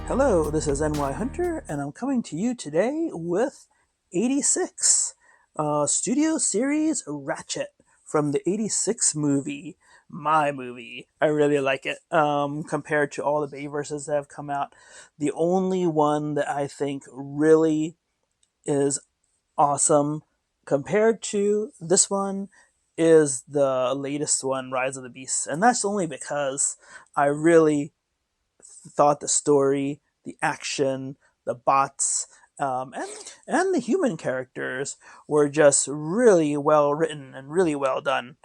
Hello, this is NY Hunter, and I'm coming to you today with 86 Studio Series Ratchet from the 86 movie. My movie. I really like it. Compared to all the Bayverses that have come out, the only one that I think really is awesome compared to this one is the latest one, Rise of the Beasts. And that's only because I really thought the story, the action, the bots, and the human characters were just really well written and really well done.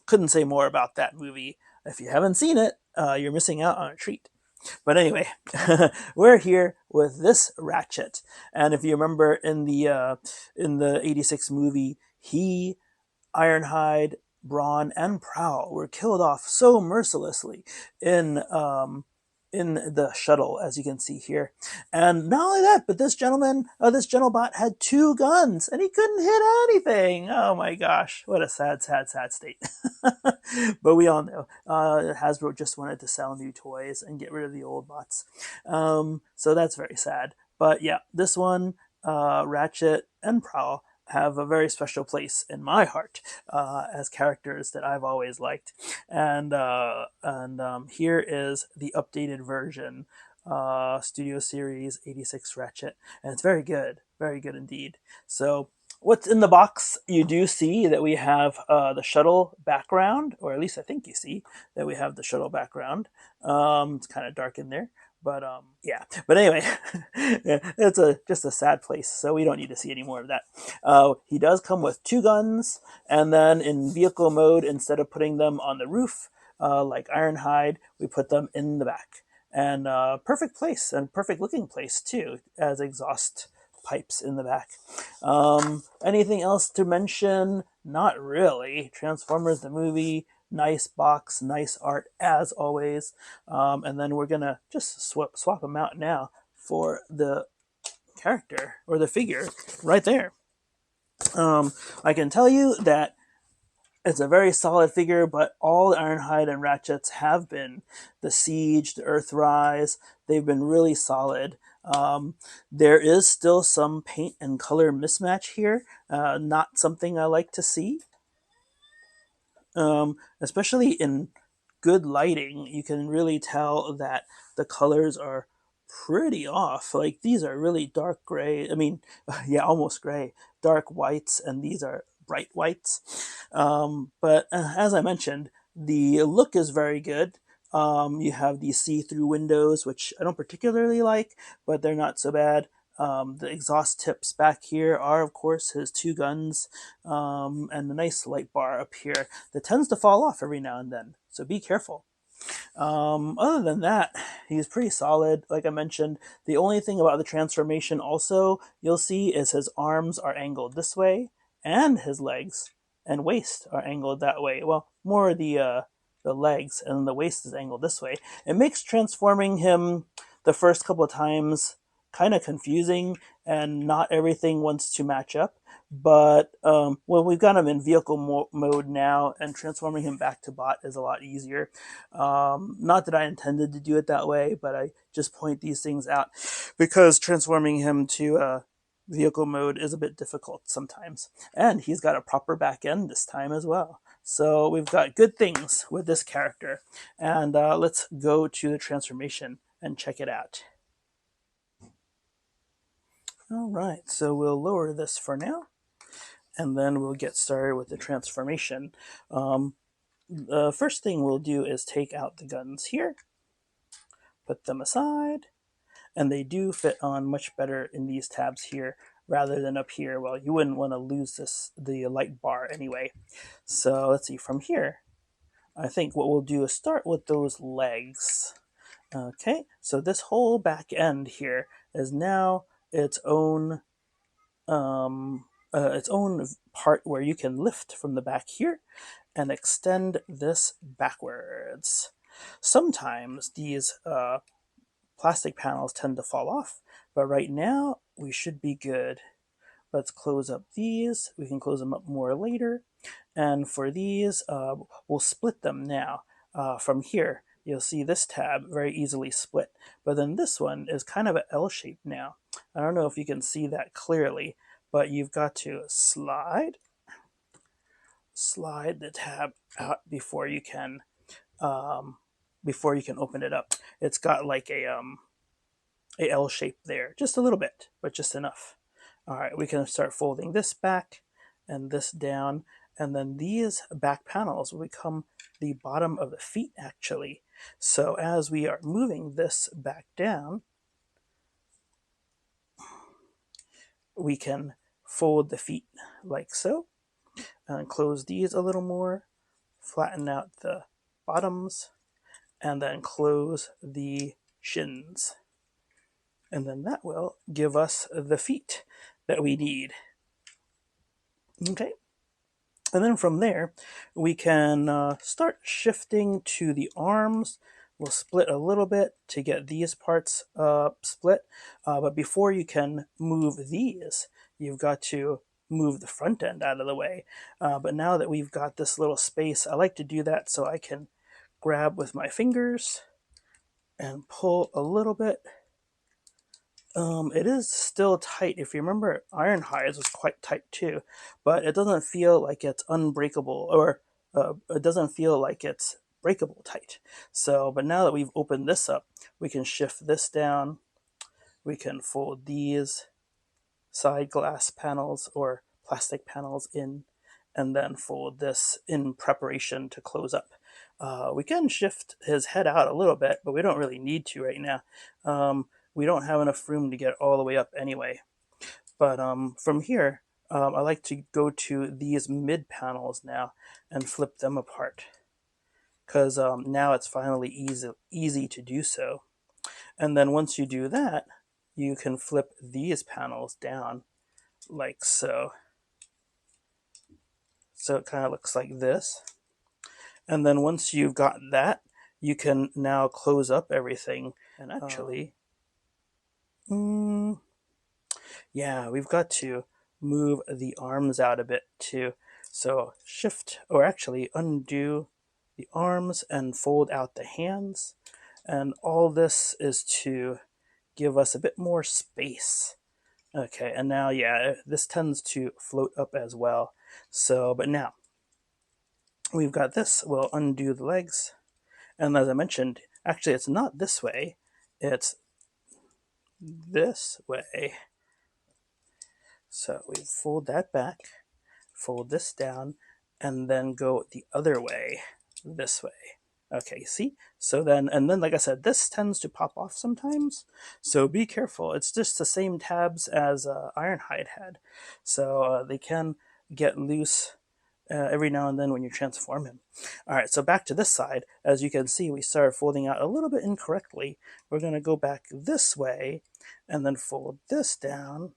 Couldn't say more about that movie. If you haven't seen it, you're missing out on a treat. But anyway, we're here with this Ratchet, and if you remember in the '86 movie, he, Ironhide, Brawn, and Prowl were killed off so mercilessly in in the shuttle, as you can see here. And not only that, but this gentleman, this gentlebot had two guns, and he couldn't hit anything. Oh my gosh, what a sad, sad, sad state. But we all know Hasbro just wanted to sell new toys and get rid of the old bots. So that's very sad. But yeah, this one, Ratchet and Prowl, have a very special place in my heart as characters that I've always liked. And here is the updated version, Studio Series 86 Ratchet, and it's very good indeed. So what's in the box? You do see that we have the shuttle background, or at least I think you see that we have the shuttle background. It's kind of dark in there. But yeah. But anyway, it's just a sad place, so we don't need to see any more of that. He does come with two guns, and then in vehicle mode, instead of putting them on the roof like Ironhide, we put them in the back. And perfect place, and perfect looking place too, as exhaust pipes in the back. Anything else to mention? Not really. Transformers the movie, nice box, nice art as always. And then we're gonna just swap them out now for the character or the figure right there. I can tell you that it's a very solid figure, but all the Ironhide and Ratchets have been. The Siege, the Earthrise, they've been really solid. There is still some paint and color mismatch here, not something I like to see. Especially in good lighting, you can really tell that the colors are pretty off. Like these are really dark gray. I mean, yeah, almost gray, dark whites, and these are bright whites. But as I mentioned, the look is very good. You have these see-through windows, which I don't particularly like, but they're not so bad. The exhaust tips back here are, of course, his two guns, and the nice light bar up here that tends to fall off every now and then, so be careful. Other than that, he's pretty solid. Like I mentioned, the only thing about the transformation also you'll see is his arms are angled this way, and his legs and waist are angled that way. Well, more the legs, and the waist is angled this way. It makes transforming him the first couple of times kind of confusing, and not everything wants to match up. But well, we've got him in vehicle mode now, and transforming him back to bot is a lot easier. Not that I intended to do it that way, but I just point these things out because transforming him to vehicle mode is a bit difficult sometimes. And he's got a proper back end this time as well. So we've got good things with this character. And let's go to the transformation and check it out. All right, so we'll lower this for now, and then we'll get started with the transformation. The first thing we'll do is take out the guns here, put them aside, and they do fit on much better in these tabs here rather than up here. Well, you wouldn't want to lose the light bar anyway. So let's see, from here, I think what we'll do is start with those legs. Okay, so this whole back end here is now its own part where you can lift from the back here and extend this backwards. Sometimes these plastic panels tend to fall off, but right now we should be good. Let's close up these. We can close them up more later. And for these, we'll split them now from here. you'll see this tab very easily split. But then this one is kind of an L shape now. I don't know if you can see that clearly, but you've got to slide the tab out before you can open it up. It's got like a L shape there, just a little bit, but just enough. All right, we can start folding this back and this down, and then these back panels will become the bottom of the feet actually. So as we are moving this back down, we can fold the feet like so, and close these a little more, flatten out the bottoms, and then close the shins. And then that will give us the feet that we need. Okay. And then from there, we can start shifting to the arms. We'll split a little bit to get these parts split. But before you can move these, you've got to move the front end out of the way. But now that we've got this little space, I like to do that so I can grab with my fingers and pull a little bit. It is still tight. If you remember, Ironhide was quite tight too, but it doesn't feel like it's unbreakable, or it doesn't feel like it's breakable tight. So, but now that we've opened this up, we can shift this down. We can fold these side glass panels or plastic panels in, and then fold this in preparation to close up. We can shift his head out a little bit, but we don't really need to right now. We don't have enough room to get all the way up anyway. But from here, I like to go to these mid panels now and flip them apart, because now it's finally easy to do so. And then once you do that, you can flip these panels down like so. So it kind of looks like this. And then once you've got that, you can now close up everything. And actually, yeah, we've got to move the arms out a bit too. So shift, or actually undo the arms and fold out the hands. And all this is to give us a bit more space. Okay, and now, yeah, this tends to float up as well. So, but now, we've got this. We'll undo the legs. And as I mentioned, actually it's not this way. It's this way. So we fold that back, fold this down, and then go the other way, this way. Okay, see? So then, and then like I said, this tends to pop off sometimes, so be careful. It's just the same tabs as Ironhide had. So they can get loose every now and then when you transform him. All right, so back to this side. As you can see, we started folding out a little bit incorrectly. We're going to go back this way and then fold this down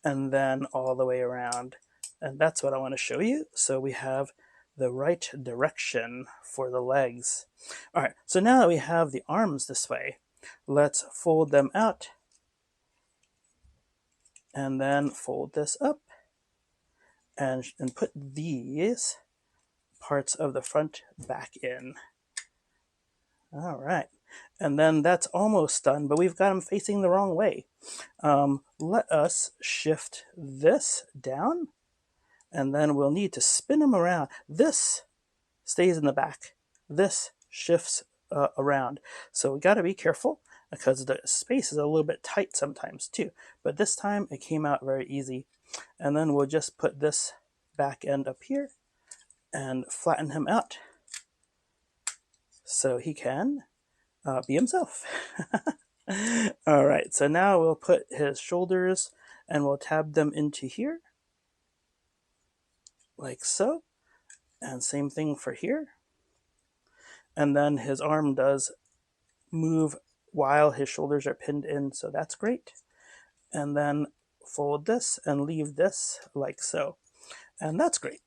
and then all the way around. And that's what I want to show you. So we have the right direction for the legs. All right, so now that we have the arms this way, let's fold them out and then fold this up and put these parts of the front back in. All right, and then that's almost done, but we've got them facing the wrong way. Let us shift this down, and then we'll need to spin them around. This stays in the back. This shifts around. So we got to be careful because the space is a little bit tight sometimes too. But this time it came out very easy. And then we'll just put this back end up here and flatten him out so he can be himself. All right, so now we'll put his shoulders and we'll tab them into here like so. And same thing for here. And then his arm does move while his shoulders are pinned in, so that's great. And then fold this and leave this like so. And that's great.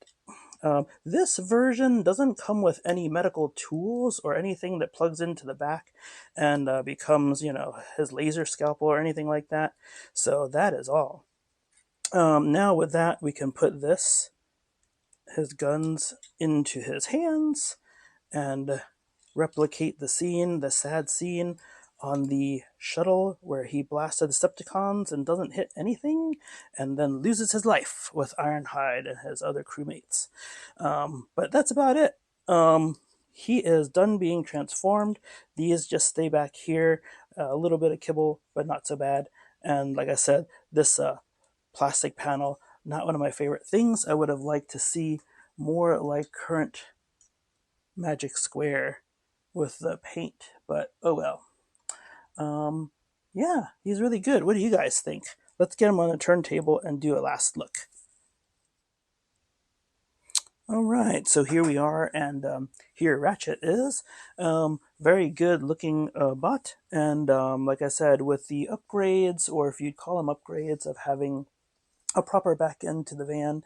This version doesn't come with any medical tools or anything that plugs into the back and becomes, you know, his laser scalpel or anything like that. So that is all. Now with that, we can put his guns into his hands, and replicate the scene, the sad scene on the shuttle where he blasted the Decepticons and doesn't hit anything, and then loses his life with Ironhide and his other crewmates. But that's about it. He is done being transformed. These just stay back here. A little bit of kibble, but not so bad. And like I said, this plastic panel, not one of my favorite things. I would have liked to see more like current Magic Square with the paint, but oh well. Yeah, he's really good. What do you guys think? Let's get him on the turntable and do a last look. All right, so here we are, and here Ratchet is. Very good looking bot, and like I said, with the upgrades, or if you'd call them upgrades, of having a proper back end to the van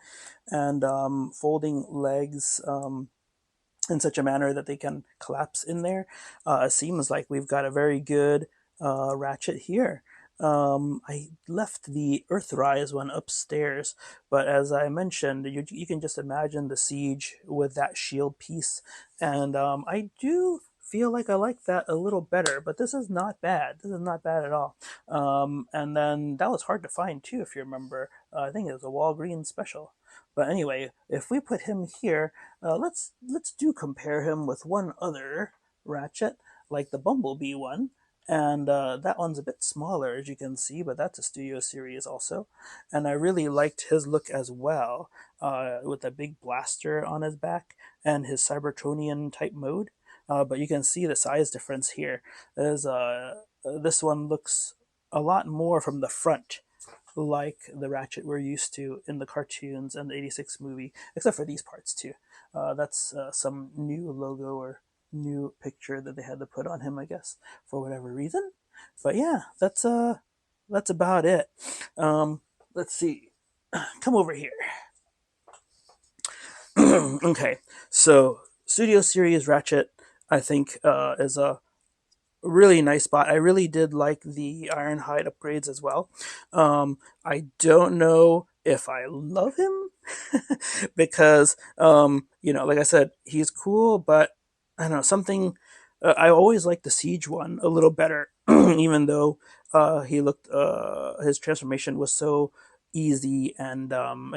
and folding legs in such a manner that they can collapse in there, it seems like we've got a very good Ratchet here. I left the Earthrise one upstairs, but as I mentioned, you can just imagine the siege with that shield piece, and I do feel like I like that a little better, but this is not bad. This is not bad at all. And then that was hard to find too, if you remember. I think it was a Walgreens special. But anyway, if we put him here, let's do compare him with one other Ratchet, like the Bumblebee one. And that one's a bit smaller, as you can see, but that's a studio series also. And I really liked his look as well, with a big blaster on his back and his Cybertronian type mode. But you can see the size difference here. This one looks a lot more from the front like the Ratchet we're used to in the cartoons and the '86 movie, except for these parts too. That's some new logo or new picture that they had to put on him, I guess, for whatever reason. But yeah, that's about it. Let's see. Come over here. Okay, so Studio Series Ratchet, I think, is a really nice spot. I really did like the Ironhide upgrades as well. I don't know if I love him because, like I said, he's cool, but I don't know, something. I always liked the Siege one a little better, even though his transformation was so easy and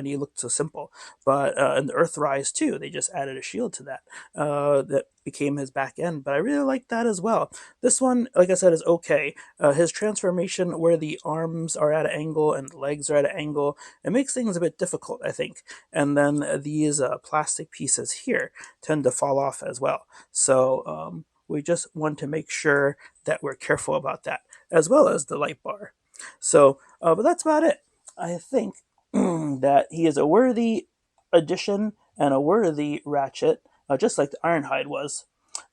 he looked so simple. But in the Earthrise too, they just added a shield to that that became his back end. But I really like that as well. This one, like I said, is okay. His transformation, where the arms are at an angle and the legs are at an angle, it makes things a bit difficult, I think. And then these plastic pieces here tend to fall off as well. So we just want to make sure that we're careful about that, as well as the light bar. So, but that's about it. I think that he is a worthy addition and a worthy Ratchet, just like the Ironhide was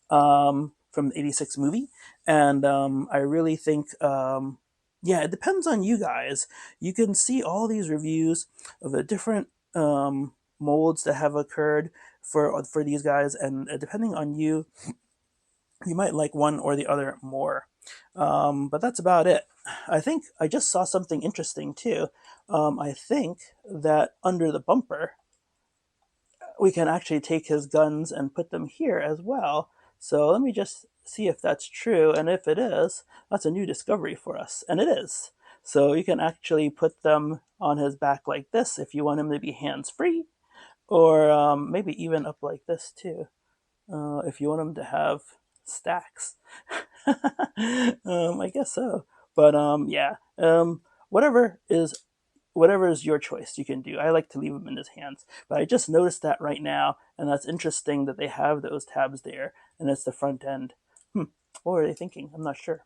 from the '86 movie. And I really think, yeah, it depends on you guys. You can see all these reviews of the different molds that have occurred for these guys, and depending on you, you might like one or the other more. But that's about it. I think I just saw something interesting too. I think that under the bumper, we can actually take his guns and put them here as well. So let me just see if that's true. And if it is, that's a new discovery for us. And it is. So you can actually put them on his back like this if you want him to be hands-free. Or maybe even up like this too, if you want him to have stacks. I guess so. But yeah, whatever is your choice, you can do. I like to leave them in his hands, but I just noticed that right now, and that's interesting that they have those tabs there, and it's the front end. What were they thinking? I'm not sure.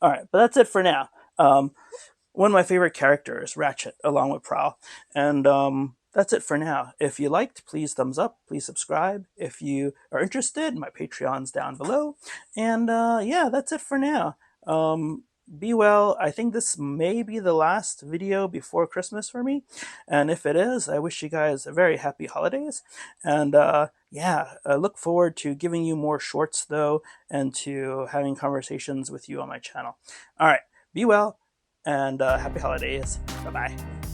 All right, but that's it for now. One of my favorite characters, Ratchet, along with Prowl, and that's it for now. If you liked, please thumbs up, please subscribe. If you are interested, my Patreon's down below. And yeah, that's it for now. Be well. I think this may be the last video before Christmas for me. And if it is, I wish you guys a very happy holidays. And yeah, I look forward to giving you more shorts though, and to having conversations with you on my channel. All right, be well, and happy holidays. Bye-bye.